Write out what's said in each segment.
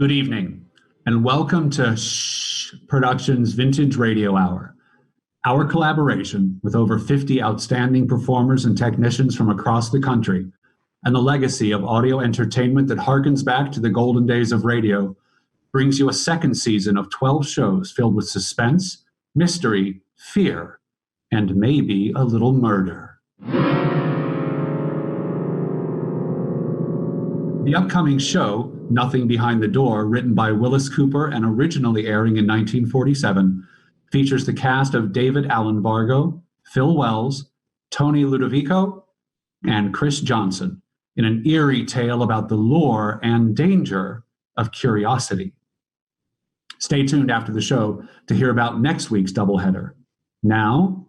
Good evening, and welcome to Productions Vintage Radio Hour. Our collaboration with over 50 outstanding performers and technicians from across the country, and the legacy of audio entertainment that harkens back to the golden days of radio, brings you a second season of 12 shows filled with suspense, mystery, fear, and maybe a little murder. The upcoming show, Nothing Behind the Door, written by Wyllis Cooper and originally airing in 1947, features the cast of David Allen Vargo, Phil Wells, Tony Ludovico, and Chris Johnson in an eerie tale about the lure and danger of curiosity. Stay tuned after the show to hear about next week's doubleheader. Now,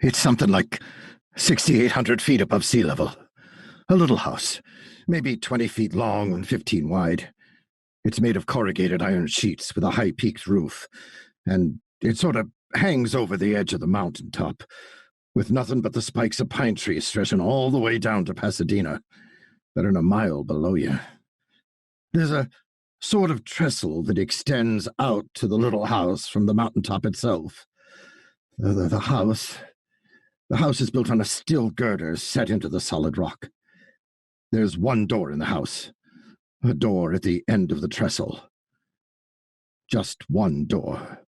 It's something like 6,800 feet above sea level. A little house, maybe 20 feet long and 15 wide. It's made of corrugated iron sheets with a high-peaked roof, and it sort of hangs over the edge of the mountaintop, with nothing but the spikes of pine trees stretching all the way down to Pasadena, better than a mile below you. There's a sort of trestle that extends out to the little house from the mountaintop itself. The house is built on a steel girder set into the solid rock. There's one door in the house, a door at the end of the trestle. Just one door.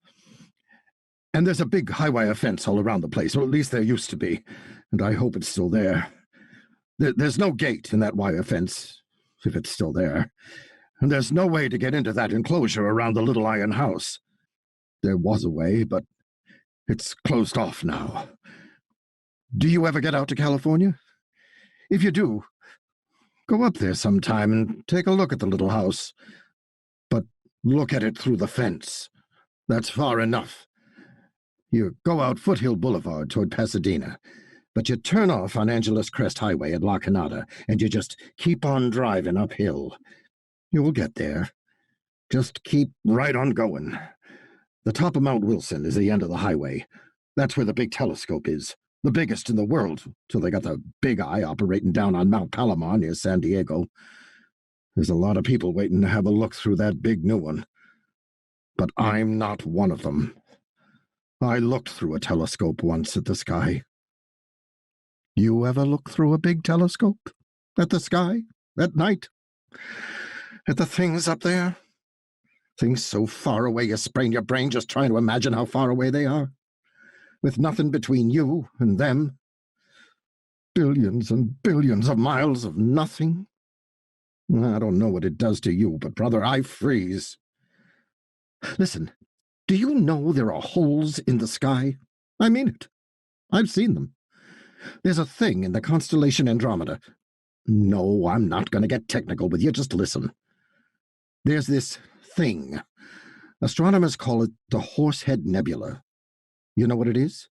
And there's a big high-wire fence all around the place, or at least there used to be, and I hope it's still there. There's no gate in that wire fence, if it's still there, and there's no way to get into that enclosure around the little iron house. There was a way, but it's closed off now. Do you ever get out to California? If you do, go up there sometime and take a look at the little house. But look at it through the fence. That's far enough. You go out Foothill Boulevard toward Pasadena, but you turn off on Angeles Crest Highway at La Canada, and you just keep on driving uphill. You will get there. Just keep right on going. The top of Mount Wilson is the end of the highway. That's where the big telescope is. The biggest in the world, till they got the big eye operating down on Mount Palomar near San Diego. There's a lot of people waiting to have a look through that big new one. But I'm not one of them. I looked through a telescope once at the sky. You ever look through a big telescope? At the sky? At night? At the things up there? Things so far away you sprain your brain just trying to imagine how far away they are. With nothing between you and them. Billions and billions of miles of nothing. I don't know what it does to you, but brother, I freeze. Listen, do you know there are holes in the sky? I mean it. I've seen them. There's a thing in the constellation Andromeda. No, I'm not going to get technical with you, just listen. There's this thing. Astronomers call it the Horsehead Nebula. You know what it is?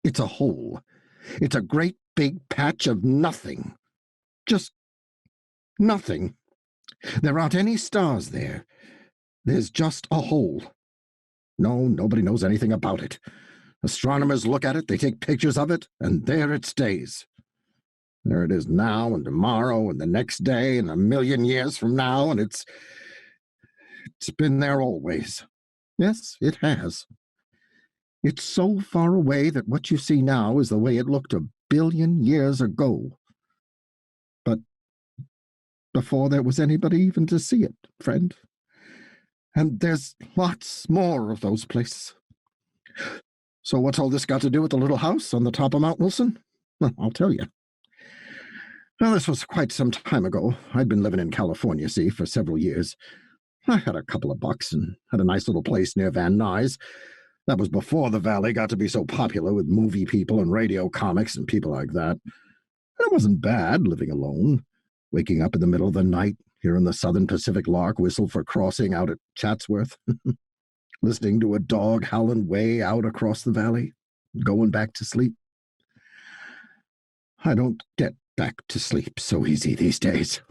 It's a hole. It's a great big patch of nothing. Just nothing. There aren't any stars there. There's just a hole. No, nobody knows anything about it. Astronomers look at it, they take pictures of it, and there it stays. There it is now and tomorrow and the next day and a million years from now, and it's been there always. Yes, it has. It's so far away that what you see now is the way it looked 1 billion years ago. But before there was anybody even to see it, friend. And there's lots more of those places. So what's all this got to do with the little house on the top of Mount Wilson? Well, I'll tell you. Well, this was quite some time ago. I'd been living in California, see, for several years. I had a couple of bucks and had a nice little place near Van Nuys. That was before the Valley got to be so popular with movie people and radio comics and people like that. It wasn't bad living alone, waking up in the middle of the night, hearing the Southern Pacific lark whistle for crossing out at Chatsworth, listening to a dog howling way out across the valley, going back to sleep. I don't get back to sleep so easy these days.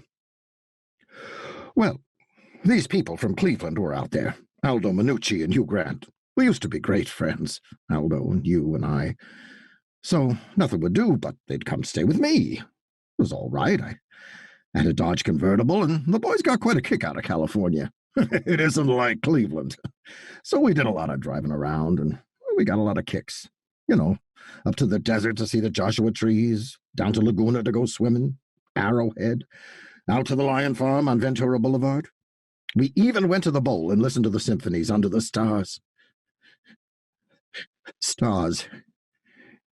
Well, These people from Cleveland were out there, Aldo Minucci and Hugh Grant. We used to be great friends, Aldo and you and I. So nothing would do but they'd come stay with me. It was all right. I had a Dodge convertible, and the boys got quite a kick out of California. It isn't like Cleveland. So we did a lot of driving around, and we got a lot of kicks. You know, up to the desert to see the Joshua trees, down to Laguna to go swimming, Arrowhead, out to the Lion Farm on Ventura Boulevard. We even went to the bowl and listened to the symphonies under the stars. Stars.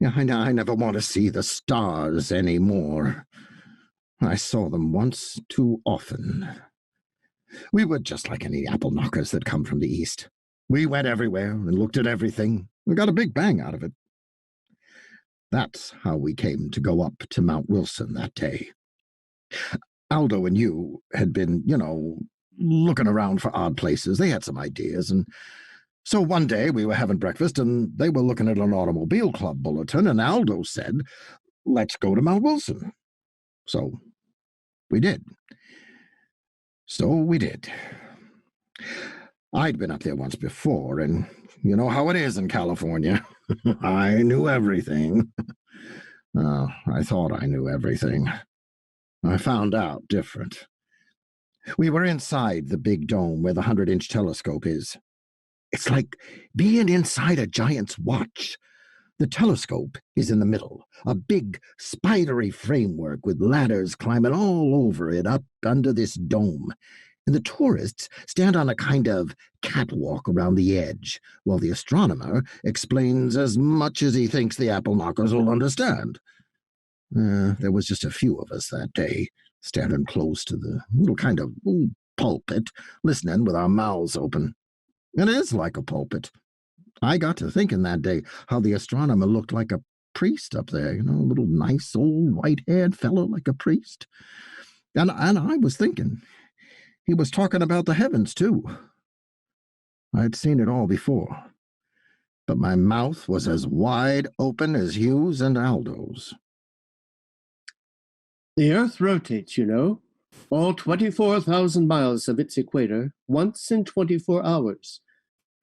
Yeah, I never want to see the stars anymore. I saw them once too often. We were just like any apple knockers that come from the East. We went everywhere and looked at everything and got a big bang out of it. That's how we came to go up to Mount Wilson that day. Aldo and you had been, looking around for odd places. They had some ideas, and so one day we were having breakfast, and they were looking at an automobile club bulletin, and Aldo said, "Let's go to Mount Wilson." So we did. I'd been up there once before, and you know how it is in California. I knew everything. I thought I knew everything. I found out different. We were inside the big dome where the 100-inch telescope is. It's like being inside a giant's watch. The telescope is in the middle, a big, spidery framework with ladders climbing all over it up under this dome. And the tourists stand on a kind of catwalk around the edge, while the astronomer explains as much as he thinks the apple knockers will understand. There was just a few of us that day, standing close to the little kind of pulpit, listening with our mouths open. It is like a pulpit. I got to thinking that day how the astronomer looked like a priest up there, a little nice old white-haired fellow like a priest. And I was thinking, he was talking about the heavens, too. I'd seen it all before, but my mouth was as wide open as Hugh's and Aldo's. The Earth rotates, all 24,000 miles of its equator once in 24 hours.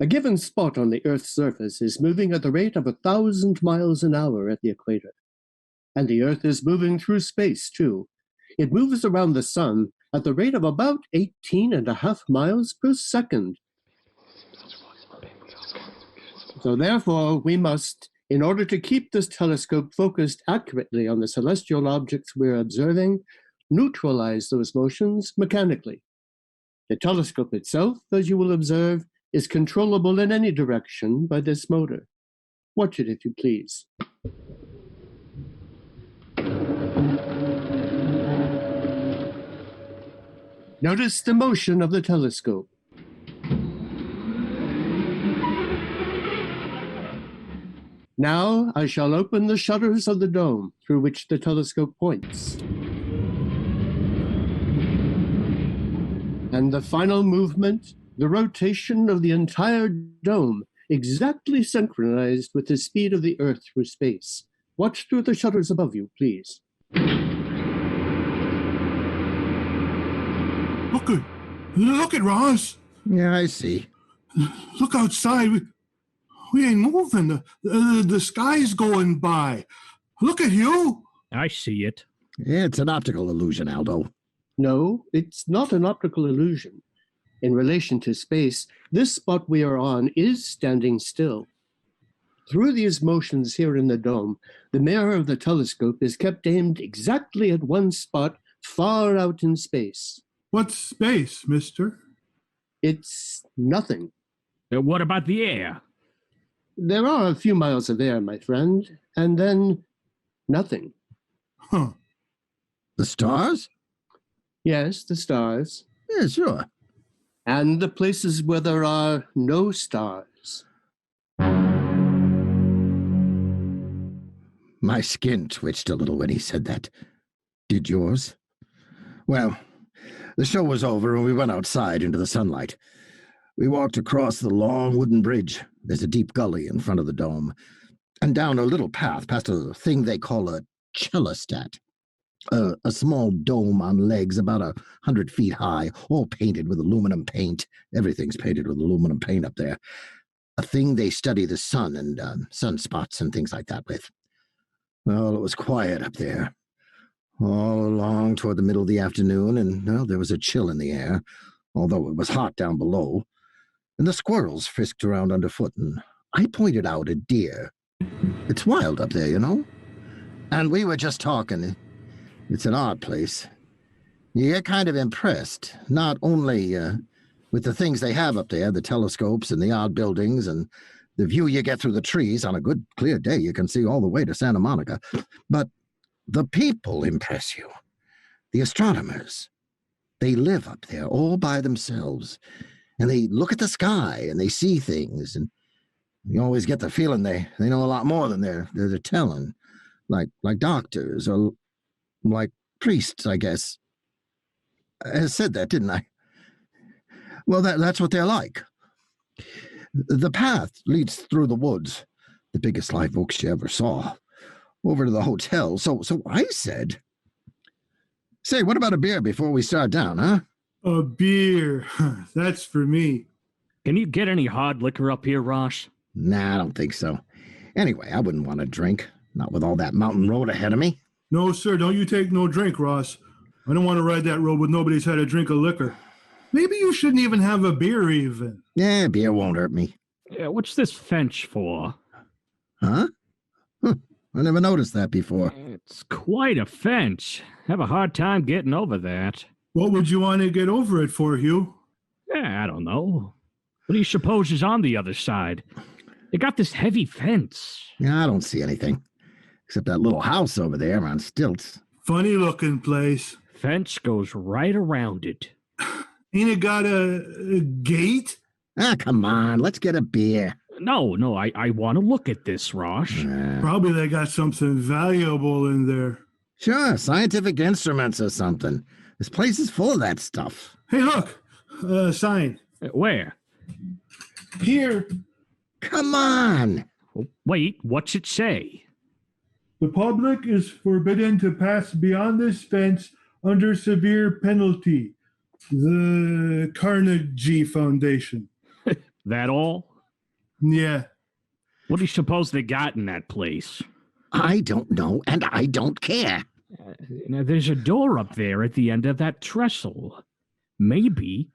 A given spot on the Earth's surface is moving at the rate of 1,000 miles an hour at the equator. And the Earth is moving through space, too. It moves around the sun at the rate of about 18.5 miles per second. So therefore, we must, in order to keep this telescope focused accurately on the celestial objects we're observing, neutralize those motions mechanically. The telescope itself, as you will observe, is controllable in any direction by this motor. Watch it if you please. Notice the motion of the telescope. Now I shall open the shutters of the dome through which the telescope points. And the final movement, the rotation of the entire dome, exactly synchronized with the speed of the Earth through space. Watch through the shutters above you, please. Look at Ross. Yeah, I see. Look outside. We ain't moving. The sky's going by. Look at you. I see it. It's an optical illusion, Aldo. No, it's not an optical illusion. In relation to space, this spot we are on is standing still. Through these motions here in the dome, the mirror of the telescope is kept aimed exactly at one spot far out in space. What's space, mister? It's nothing. What about the air? There are a few miles of air, my friend, and then nothing. Huh. The stars? Yes, the stars. Yeah, sure. And the places where there are no stars. My skin twitched a little when he said that. Did yours? Well, the show was over and we went outside into the sunlight. We walked across the long wooden bridge. There's a deep gully in front of the dome. And down a little path past a thing they call a chelostat. A small dome on legs about 100 feet high, all painted with aluminum paint. Everything's painted with aluminum paint up there. A thing they study the sun and sunspots and things like that with. Well, it was quiet up there. All along toward the middle of the afternoon, and, well, there was a chill in the air, although it was hot down below, and the squirrels frisked around underfoot, and I pointed out a deer. It's wild up there, you know? And we were just talking. It's an odd place. You get kind of impressed, not only with the things they have up there, the telescopes and the odd buildings and the view you get through the trees. On a good, clear day, you can see all the way to Santa Monica. But the people impress you. The astronomers. They live up there all by themselves. And they look at the sky and they see things. And you always get the feeling they know a lot more than they're telling. Like doctors or like priests, I guess. I said that, didn't I? Well, that's what they're like. The path leads through the woods, the biggest live oaks you ever saw, over to the hotel. So I said, say, what about a beer before we start down, huh? A beer. That's for me. Can you get any hard liquor up here, Ross? Nah, I don't think so. Anyway, I wouldn't want to drink, not with all that mountain road ahead of me. No, sir, don't you take no drink, Ross. I don't want to ride that road with nobody's had a drink of liquor. Maybe you shouldn't even have a beer even. Yeah, beer won't hurt me. Yeah, what's this fence for? Huh? I never noticed that before. It's quite a fence. Have a hard time getting over that. What would you want to get over it for, Hugh? Yeah, I don't know. What do you suppose is on the other side? They got this heavy fence. Yeah, I don't see anything. Except that little house over there on stilts. Funny looking place. Fence goes right around it. Ain't it got a gate? Ah, come on, let's get a beer. No, I want to look at this, Ross. Probably they got something valuable in there. Sure, scientific instruments or something. This place is full of that stuff. Hey, look, a sign. Where? Here. Come on. Wait, what's it say? The public is forbidden to pass beyond this fence under severe penalty. The Carnegie Foundation. That all? Yeah. What do you suppose they got in that place? I don't know, and I don't care. Now, there's a door up there at the end of that trestle. Maybe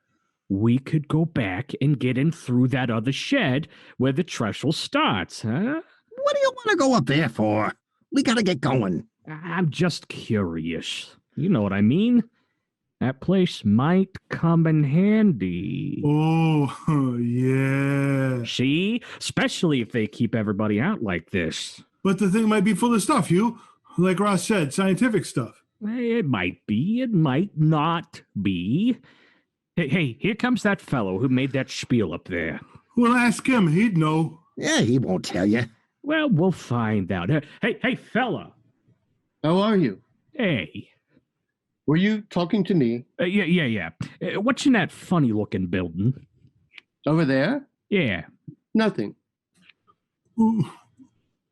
we could go back and get in through that other shed where the trestle starts, huh? What do you want to go up there for? We gotta get going. I'm just curious. You know what I mean? That place might come in handy. Oh, yeah. See? Especially if they keep everybody out like this. But the thing might be full of stuff, Hugh. Like Ross said, scientific stuff. It might be. It might not be. Hey, here comes that fellow who made that spiel up there. Well, ask him. He'd know. Yeah, he won't tell you. Well, we'll find out. Hey, fella. How are you? Hey. Were you talking to me? Yeah. What's in that funny-looking building? Over there? Yeah. Nothing.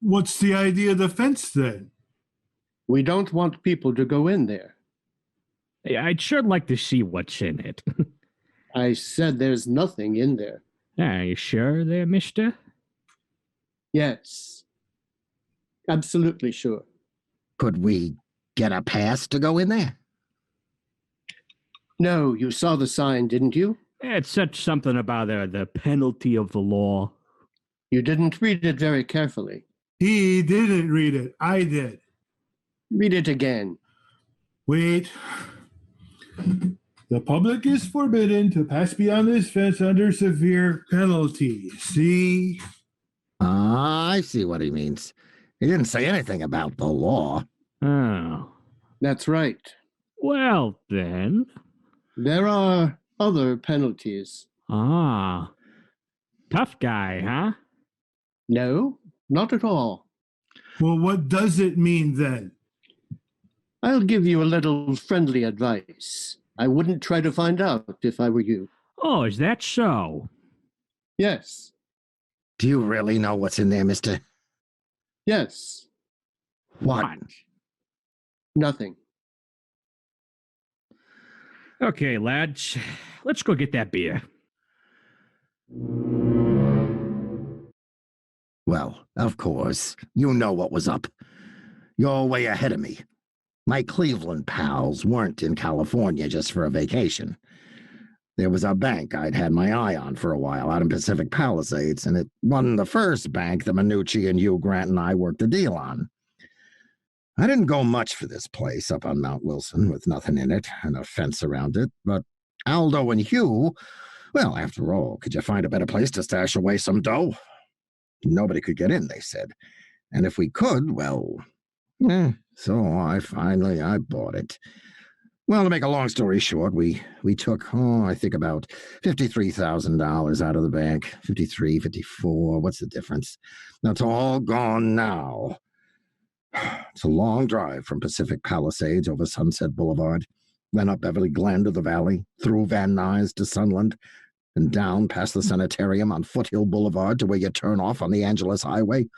What's the idea of the fence, then? We don't want people to go in there. I'd sure like to see what's in it. I said there's nothing in there. Are you sure there, mister? Yes. Absolutely sure. Could we get a pass to go in there? No, you saw the sign, didn't you? It said something about the penalty of the law. You didn't read it very carefully. He didn't read it. I did. Read it again. Wait. The public is forbidden to pass beyond this fence under severe penalty. See? I see what he means. He didn't say anything about the law. Oh. That's right. Well, then. There are other penalties. Ah. Tough guy, huh? No, not at all. Well, what does it mean, then? I'll give you a little friendly advice. I wouldn't try to find out if I were you. Oh, is that so? Yes. Do you really know what's in there, mister? Yes. What? Nothing. Okay, lads, let's go get that beer. Well, of course, you know what was up. You're way ahead of me. My Cleveland pals weren't in California just for a vacation. There was a bank I'd had my eye on for a while out in Pacific Palisades, and it wasn't the first bank that Minucci and Hugh Grant and I worked a deal on. I didn't go much for this place up on Mount Wilson with nothing in it and a fence around it, but Aldo and Hugh, well, after all, could you find a better place to stash away some dough? Nobody could get in, they said. And if we could, well, so I bought it. Well, to make a long story short, we took, I think about $53,000 out of the bank. 53, 54, what's the difference? That's all gone now. It's a long drive from Pacific Palisades over Sunset Boulevard, then up Beverly Glen to the valley, through Van Nuys to Sunland, and down past the sanitarium on Foothill Boulevard to where you turn off on the Angeles Highway,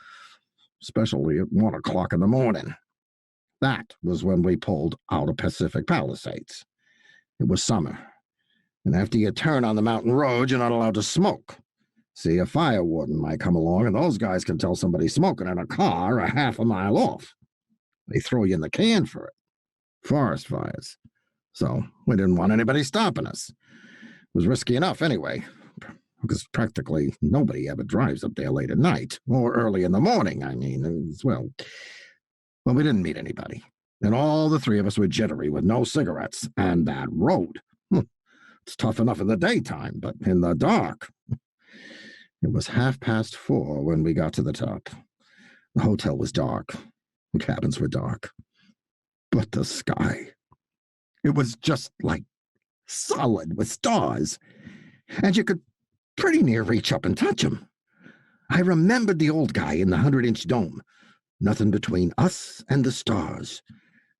especially at 1 o'clock in the morning. That was when we pulled out of Pacific Palisades. It was summer, and after you turn on the mountain road, you're not allowed to smoke. See, a fire warden might come along, and those guys can tell somebody smoking in a car a half a mile off. They throw you in the can for it. Forest fires. So we didn't want anybody stopping us. It was risky enough anyway, because practically nobody ever drives up there late at night, or early in the morning, I mean, as well. Well, we didn't meet anybody, and all the three of us were jittery with no cigarettes, and that road. It's tough enough in the daytime, but in the dark. It was 4:30 when we got to the top. The hotel was dark. The cabins were dark. But the sky, it was just like solid with stars, and you could pretty near reach up and touch them. I remembered the old guy in the 100-inch dome. Nothing between us and the stars.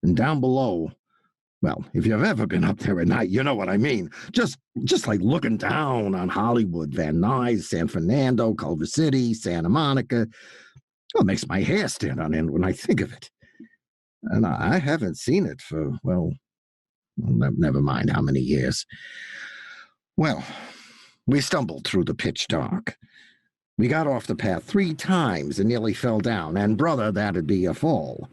And down below, well, if you've ever been up there at night, you know what I mean. Just like looking down on Hollywood, Van Nuys, San Fernando, Culver City, Santa Monica. Well, it makes my hair stand on end when I think of it. And I haven't seen it for, well, never mind how many years. Well, we stumbled through the pitch dark. We got off the path 3 times and nearly fell down, and brother, that'd be a fall.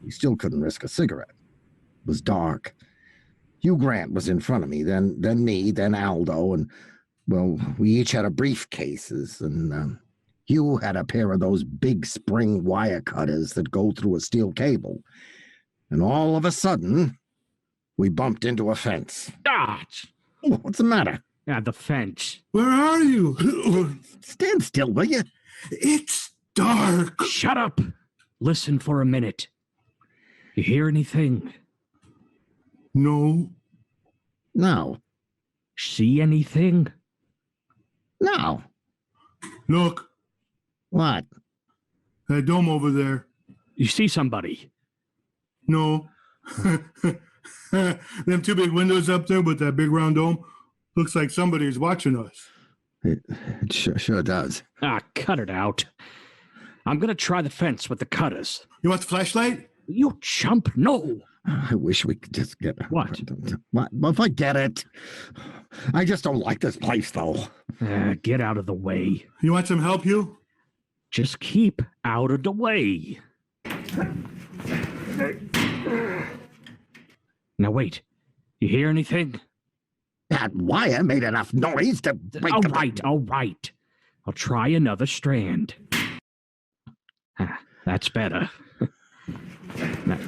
We still couldn't risk a cigarette. It was dark. Hugh Grant was in front of me, then me, then Aldo, and, well, we each had a briefcases, and Hugh had a pair of those big spring wire cutters that go through a steel cable. And all of a sudden, we bumped into a fence. Dodge! What's the matter? Yeah, the fence. Where are you? Stand still, will you? It's dark. Shut up! Listen for a minute. You hear anything? No. No. See anything? No. Look, What? that dome over there. You see somebody? No. Them 2 big windows up there with that big round dome. Looks like somebody's watching us. It sure does. Ah, cut it out. I'm gonna try the fence with the cutters. You want the flashlight? You chump, no. I wish we could just get... What? Well, forget it. I just don't like this place, though. Get out of the way. You want some help, Hugh? Just keep out of the way. Now wait. You hear anything? That wire made enough noise to wake up... All right. I'll try another strand. That's better. Now,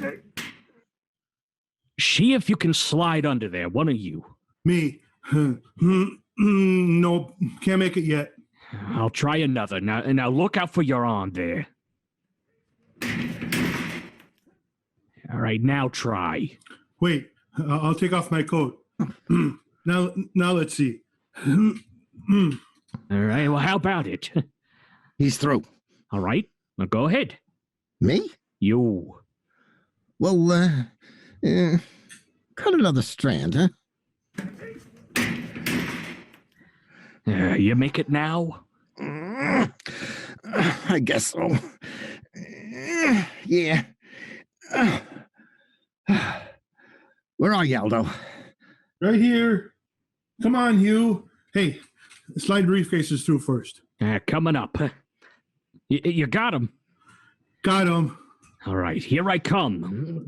see if you can slide under there, one of you. Me. No, can't make it yet. I'll try another. Now look out for your arm there. All right, now try. Wait, I'll take off my coat. Now let's see. All right, well, how about it? He's through. All right, now go ahead. Me? You. Well, cut another strand, huh? You make it now? I guess so. Yeah. Where are you, Aldo? Right here. Come on, Hugh. Hey, slide briefcases through first. Coming up. You got him. Got him. All right, here I come.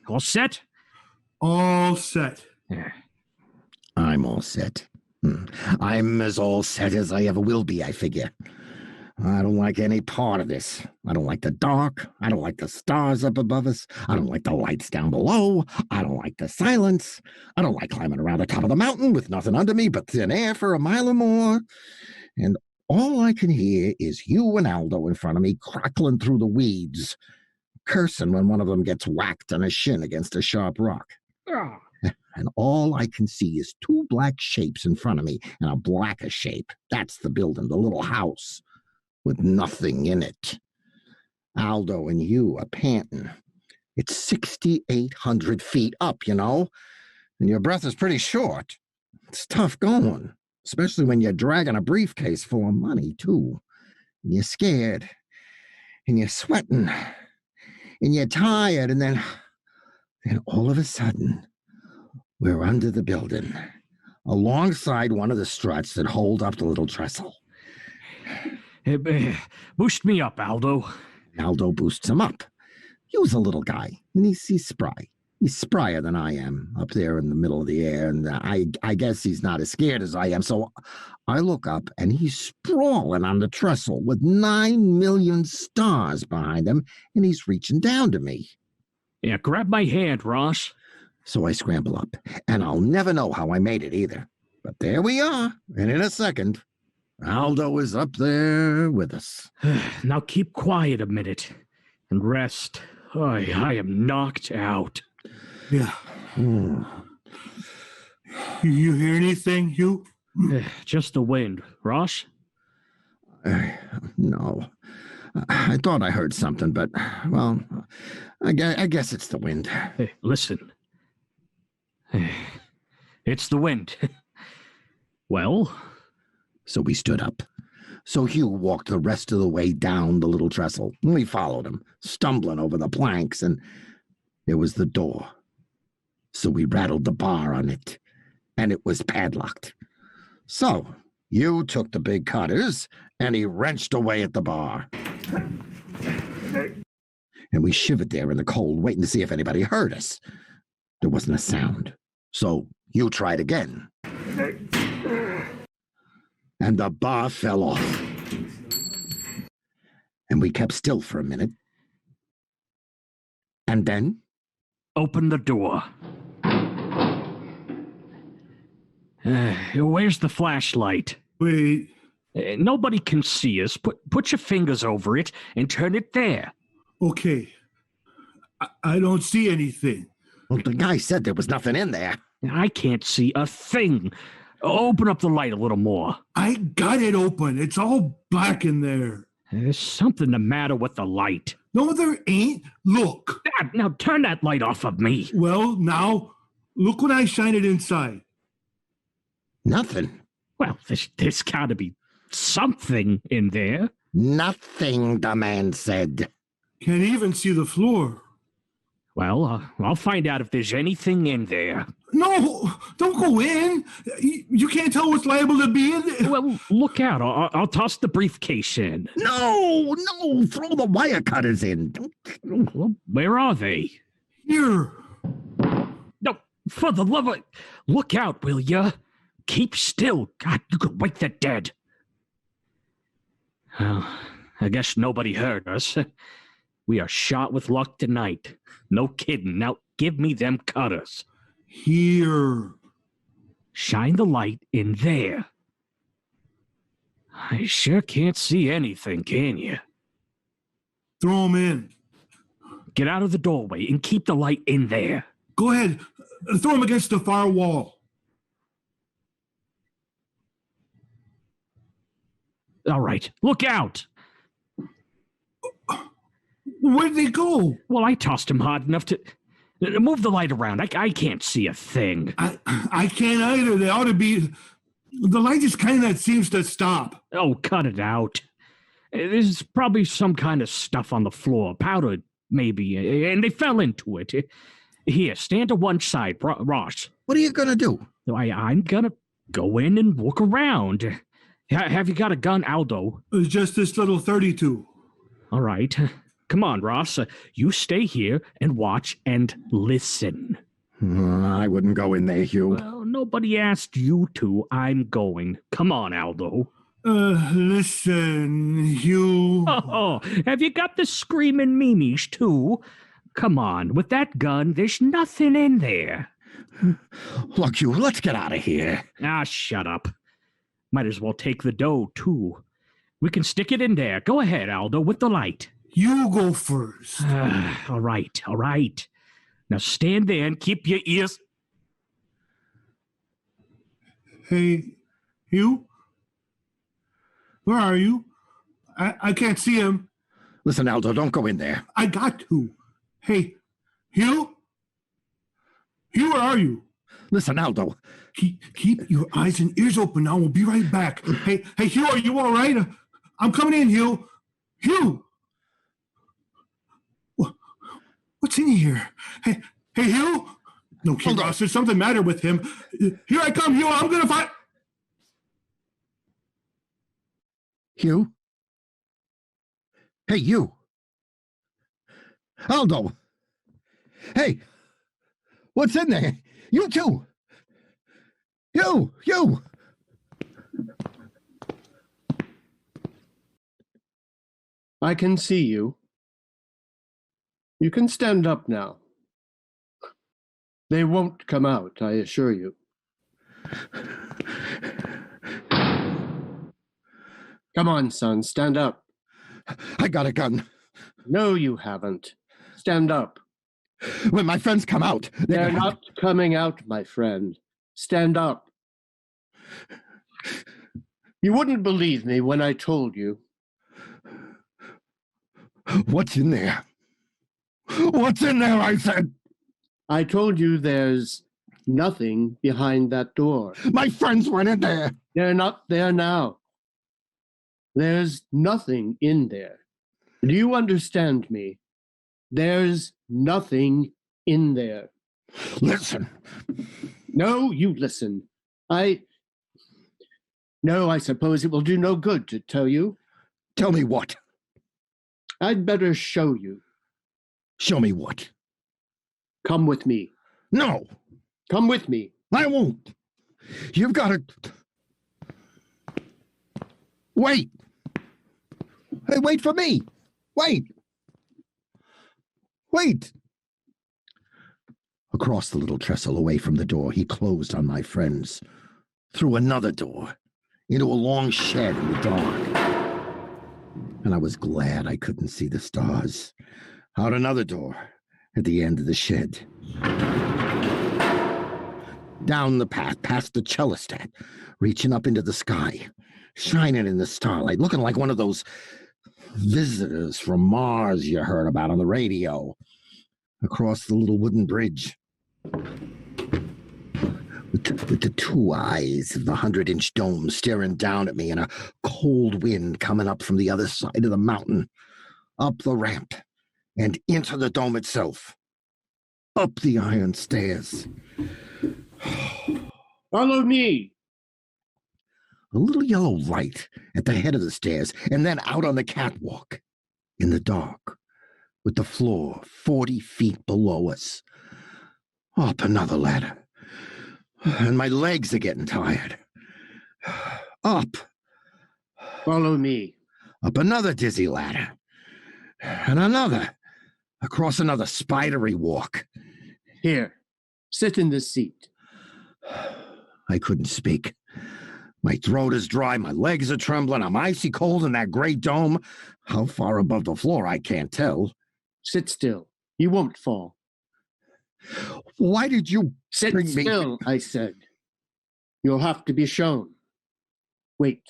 All set? All set. I'm all set. I'm as all set as I ever will be, I figure. I don't like any part of this. I don't like the dark. I don't like the stars up above us. I don't like the lights down below. I don't like the silence. I don't like climbing around the top of the mountain with nothing under me but thin air for a mile or more. And all I can hear is you and Aldo in front of me crackling through the weeds, cursing when one of them gets whacked on a shin against a sharp rock. And all I can see is two black shapes in front of me and a blacker shape. That's the building, the little house, with nothing in it. Aldo and you are panting. It's 6,800 feet up, you know, and your breath is pretty short. It's tough going, especially when you're dragging a briefcase full of money, too. And you're scared, and you're sweating, and you're tired, and then all of a sudden, we're under the building, alongside one of the struts that hold up the little trestle. Boost me up, Aldo. Aldo boosts him up. You's a little guy, and he's spry. He's sprier than I am up there in the middle of the air, and I guess he's not as scared as I am. So I look up, and he's sprawling on the trestle with 9 million stars behind him, and he's reaching down to me. Yeah, grab my hand, Ross. So I scramble up, and I'll never know how I made it either. But there we are, and in a second, Aldo is up there with us. Now keep quiet a minute and rest. I am knocked out. Yeah. You hear anything, Hugh? Just the wind. Ross? No. I thought I heard something, but, well, I guess it's the wind. Hey, listen. It's the wind. Well? So we stood up. So Hugh walked the rest of the way down the little trestle. We followed him, stumbling over the planks, and there was the door. So we rattled the bar on it, and it was padlocked. So Hugh took the big cutters, and he wrenched away at the bar. And we shivered there in the cold, waiting to see if anybody heard us. There wasn't a sound. So Hugh tried again. And the bar fell off. And we kept still for a minute. And then? Open the door. Where's the flashlight? Wait. Nobody can see us. Put your fingers over it and turn it there. Okay. I don't see anything. Well, the guy said there was nothing in there. I can't see a thing. Open up the light a little more. I got it open. It's all black in there. There's something the matter with the light. No, there ain't. Look. Now turn that light off of me. Well, now, look when I shine it inside. Nothing. Well, there's got to be something in there. Nothing, the man said. Can't even see the floor. Well, I'll find out if there's anything in there. No, don't go in. You can't tell what's liable to be in there. Well, look out. I'll toss the briefcase in. No, throw the wire cutters in. Well, where are they? Here. No, for the love of... Look out, will ya? Keep still. God, you could wake the dead. Well, I guess nobody heard us. We are shot with luck tonight. No kidding. Now, give me them cutters. Here. Shine the light in there. I sure can't see anything, can you? Throw them in. Get out of the doorway and keep the light in there. Go ahead. Throw them against the far wall. All right. Look out. Where'd they go? Well, I tossed him hard enough to... Move the light around. I can't see a thing. I can't either. They ought to be... The light just kind of seems to stop. Oh, cut it out. There's probably some kind of stuff on the floor. Powder, maybe. And they fell into it. Here, stand to one side, Ross. What are you going to do? I'm gonna go in and look around. Have you got a gun, Aldo? It's just this little 32. All right. Come on, Ross. You stay here and watch and listen. I wouldn't go in there, Hugh. Well, nobody asked you to. I'm going. Come on, Aldo. Listen, Hugh. Oh, have you got the screaming memes, too? Come on, with that gun, there's nothing in there. Look, Hugh, let's get out of here. Ah, shut up. Might as well take the dough, too. We can stick it in there. Go ahead, Aldo, with the light. You go first. All right. Now stand there and keep your ears... Hey, Hugh? Where are you? I can't see him. Listen, Aldo, don't go in there. I got to. Hey, Hugh? Hugh, where are you? Listen, Aldo. Keep your eyes and ears open now. We'll be right back. Hey, Hugh, are you all right? I'm coming in, Hugh. Hugh! What's in here? Hey, Hugh? No, King Ross, there's something matter with him. Here I come, Hugh. I'm going to find... Hugh? Hey, you. Aldo. Hey, what's in there? You too. You. I can see you. You can stand up now. They won't come out, I assure you. Come on, son, stand up. I got a gun. No, you haven't. Stand up. When my friends come out... They're not coming out, my friend. Stand up. You wouldn't believe me when I told you. What's in there? What's in there, I said? I told you there's nothing behind that door. My friends went in there. They're not there now. There's nothing in there. Do you understand me? There's nothing in there. Listen. No, you listen. No, I suppose it will do no good to tell you. Tell me what? I'd better show you. Show me what? Come with me. No. Come with me. I won't. You've got to... Wait. Hey, wait for me. Wait. Across the little trestle away from the door, he closed on my friends. Through another door, into a long shed in the dark. And I was glad I couldn't see the stars. Out another door at the end of the shed. Down the path, past the cellostat, reaching up into the sky, shining in the starlight, looking like one of those visitors from Mars you heard about on the radio. Across the little wooden bridge. With the two eyes of the 100-inch dome staring down at me and a cold wind coming up from the other side of the mountain. Up the ramp and into the dome itself. Up the iron stairs. Follow me. A little yellow light at the head of the stairs, and then out on the catwalk. In the dark, with the floor 40 feet below us. Up another ladder. And my legs are getting tired. Up. Follow me. Up another dizzy ladder. And another. Across another spidery walk. Here, sit in this seat. I couldn't speak. My throat is dry, my legs are trembling, I'm icy cold in that great dome. How far above the floor, I can't tell. Sit still. You won't fall. Why did you Sit bring me? still, I said. You'll have to be shown. Wait.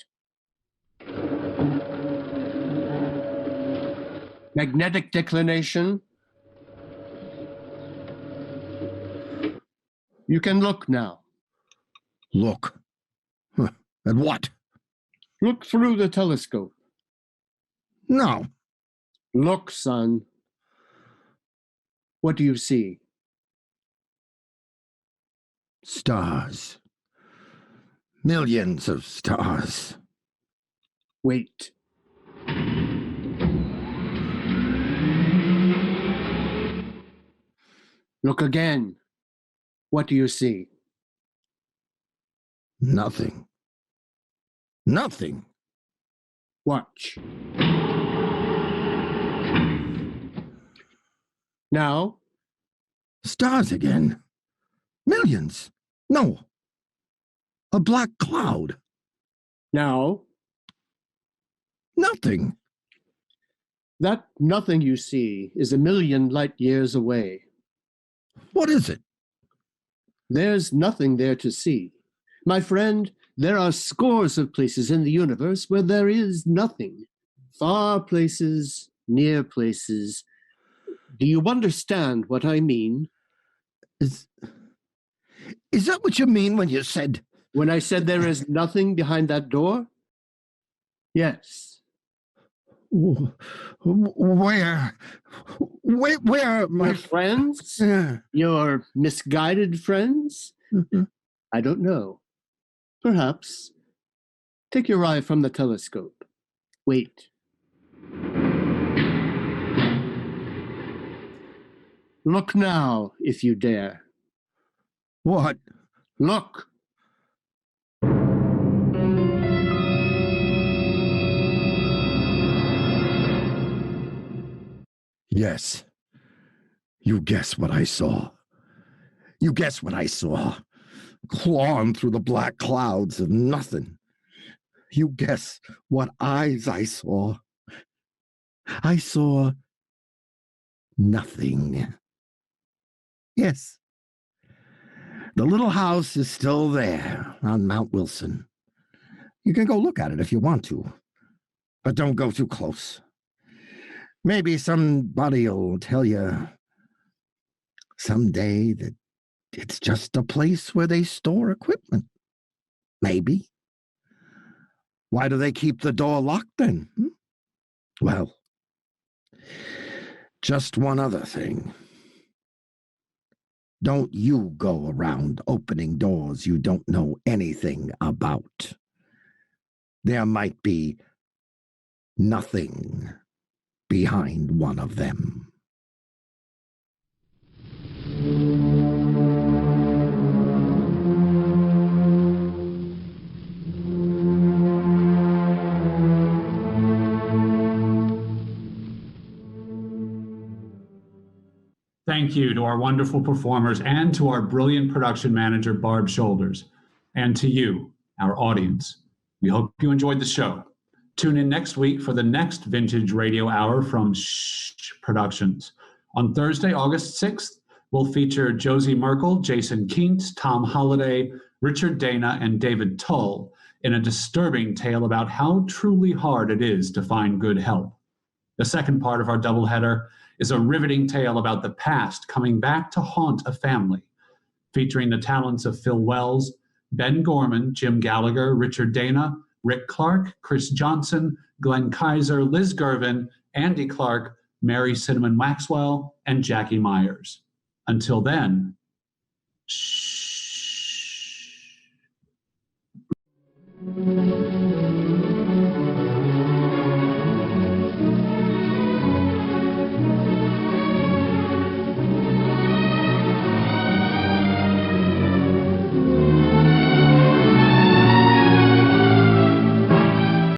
Magnetic declination. You can look now. Look. Huh. At what? Look through the telescope. No. Look, son. What do you see? Stars. Millions of stars. Wait. Look again. What do you see? Nothing. Nothing. Watch. Now? Stars again. Millions. No. A black cloud. Now? Nothing. That nothing you see is 1,000,000 light years away. What is it? There's nothing there to see. My friend, there are scores of places in the universe where there is nothing. Far places, near places. Do you understand what I mean? Is that what you mean when you said... When I said there is nothing behind that door? Yes. Where My friends? Yeah. Your misguided friends? I don't know. Perhaps. Take your eye from the telescope. Wait. Look now, if you dare. What? Look. Yes. You guess what I saw. You guess what I saw. Clawing through the black clouds of nothing. You guess what eyes I saw. I saw nothing. Yes. The little house is still there on Mount Wilson. You can go look at it if you want to, but don't go too close. Maybe somebody'll tell you someday that it's just a place where they store equipment. Maybe. Why do they keep the door locked then? Well, just one other thing. Don't you go around opening doors you don't know anything about. There might be nothing behind one of them. Thank you to our wonderful performers and to our brilliant production manager, Barb Shoulders, and to you, our audience. We hope you enjoyed the show. Tune in next week for the next Vintage Radio Hour from Shh Productions. On Thursday, August 6th, we'll feature Josie Merkel, Jason Keents, Tom Holliday, Richard Dana, and David Tull in a disturbing tale about how truly hard it is to find good help. The second part of our doubleheader is a riveting tale about the past coming back to haunt a family, featuring the talents of Phil Wells, Ben Gorman, Jim Gallagher, Richard Dana, Rick Clark, Chris Johnson, Glenn Kaiser, Liz Gervin, Andy Clark, Mary Cinnamon Maxwell, and Jackie Myers. Until then,